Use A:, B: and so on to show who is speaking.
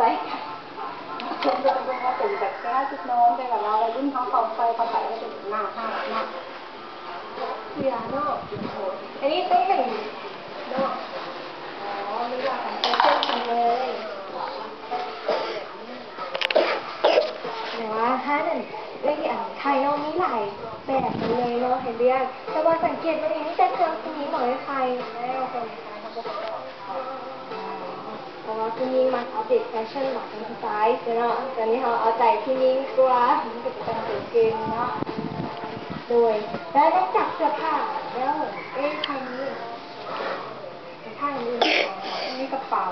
A: ใส่คนจะเป็นว่าเป็นแบบแก้ชุดนอนแต่กับเราอะไรรุ่นเขาใส่ก็เป็นหน้าห้าหน้าเสียเนาะอันนี้เต้นเนาะอ๋อมีหลากหลายเต้นจริงเลยแต่ว่าถ้าเนี่ยเรื่องอย่างไทยเนาะมีหลายแบบเลยเนาะให้เรียกแต่ว่าสังเกตว่าอย่างนี้แต่เครื่องนี้หน่อยใครแล้วคนไทยเขาบอกเพราะว่าพี่นิ้งมาอัปเดตแฟชั่นหลังจากที่ซ้ายเนาะตอนนี้เขาเอาใจพี่นิ้งกลัวมันก็จะเป็นตัวเก่งเนาะโดยแล้วนอกจากเสื้อผ้าแล้วไทยนี้ผ้าอื่นมีกระเป๋า